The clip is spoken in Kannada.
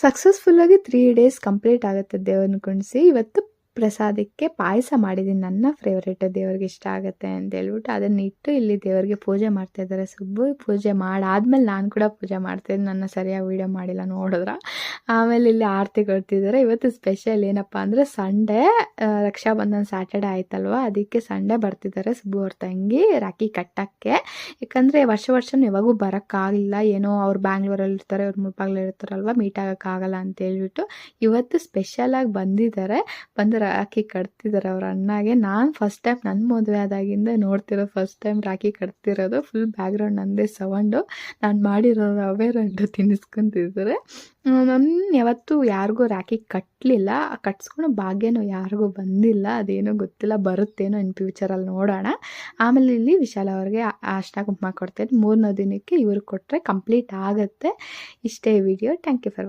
ಸಕ್ಸಸ್‌ಫುಲ್ಲಾಗಿ 3 ಡೇಸ್ ಕಂಪ್ಲೀಟ್ ಆಗುತ್ತೆ ದೇವ್ರನ್ನ ಕುಂಡ್ಸಿ. ಇವತ್ತು ಪ್ರಸಾದಕ್ಕೆ ಪಾಯಸ ಮಾಡಿದ್ದೀನಿ. ನನ್ನ ಫೇವ್ರೇಟ್ ದೇವ್ರಿಗೆ ಇಷ್ಟ ಆಗುತ್ತೆ ಅಂತ ಹೇಳ್ಬಿಟ್ಟು ಅದನ್ನ ಇಟ್ಟು ಇಲ್ಲಿ ದೇವರಿಗೆ ಪೂಜೆ ಮಾಡ್ತಾ ಇದ್ದಾರೆ ಸುಬ್ಬು. ಪೂಜೆ ಮಾಡಾದ್ಮೇಲೆ ನಾನು ಕೂಡ ಪೂಜೆ ಮಾಡ್ತಾಯಿದ್ದೆ. ನನ್ನ ಸರಿಯಾಗಿ ವೀಡಿಯೋ ಮಾಡಿಲ್ಲ ನೋಡಿದ್ರ. ಆಮೇಲೆ ಇಲ್ಲಿ ಆರತಿ ಕೊಡ್ತಿದ್ದಾರೆ. ಇವತ್ತು ಸ್ಪೆಷಲ್ ಏನಪ್ಪ ಅಂದರೆ ಸಂಡೇ ರಕ್ಷಾಬಂಧನ ಸ್ಯಾಟರ್ಡೆ ಆಯ್ತಲ್ವ, ಅದಕ್ಕೆ ಸಂಡೇ ಬರ್ತಿದ್ದಾರೆ ಸುಬ್ಬು ಅವ್ರ ತಂಗಿ ರಾಖಿ ಕಟ್ಟಕ್ಕೆ. ಯಾಕಂದರೆ ವರ್ಷನೂ ಯಾವಾಗೂ ಬರೋಕ್ಕಾಗಲಿಲ್ಲ, ಏನೋ ಅವ್ರು ಬ್ಯಾಂಗ್ಳೂರಲ್ಲಿ ಇರ್ತಾರೆ, ಅವ್ರು ಮುಳ್ಬಾಗ್ಲಲ್ಲಿ ಇರ್ತಾರಲ್ವ, ಮೀಟ್ ಆಗೋಕ್ಕಾಗಲ್ಲ ಅಂತ ಹೇಳ್ಬಿಟ್ಟು ಇವತ್ತು ಸ್ಪೆಷಲಾಗಿ ಬಂದಿದ್ದಾರೆ. ಬಂದು ರಾಖಿ ಕಟ್ತಿದ್ದಾರೆ ಅವ್ರ ಅಣ್ಣಗೆ. ನಾನು ಫಸ್ಟ್ ಟೈಮ್ ನನ್ನ ಮದುವೆ ಆದಾಗಿಂದ ನೋಡ್ತಿರೋದು, ಫಸ್ಟ್ ಟೈಮ್ ರಾಖಿ ಕಟ್ತಿರೋದು. ಫುಲ್ ಬ್ಯಾಕ್ಗ್ರೌಂಡ್ ನನ್ನದೇ ಸೌಂಡು. ನಾನು ಮಾಡಿರೋ ರವೆ ಲಡ್ಡು ತಿನ್ನಿಸ್ಕೊಂತಿದ್ದಾರೆ. ನಾನು ಯಾವತ್ತೂ ಯಾರಿಗೂ ರಾಖಿ ಕಟ್ಟಲಿಲ್ಲ, ಕಟ್ಸ್ಕೊಳೋ ಭಾಗ್ಯನೂ ಯಾರಿಗೂ ಬಂದಿಲ್ಲ. ಅದೇನೋ ಗೊತ್ತಿಲ್ಲ, ಬರುತ್ತೇನೋ ಇನ್ ಫ್ಯೂಚರಲ್ಲಿ ನೋಡೋಣ. ಆಮೇಲೆ ಇಲ್ಲಿ ವಿಶಾಲ್ ಅವ್ರಿಗೆ ಅರ್ಶಿನ ಕುಂಕುಮ ಕೊಡ್ತೇನೆ. 3ನೇ ದಿನಕ್ಕೆ ಇವ್ರಿಗೆ ಕೊಟ್ಟರೆ ಕಂಪ್ಲೀಟ್ ಆಗುತ್ತೆ. ಇಷ್ಟೇ video. Thank you for watching.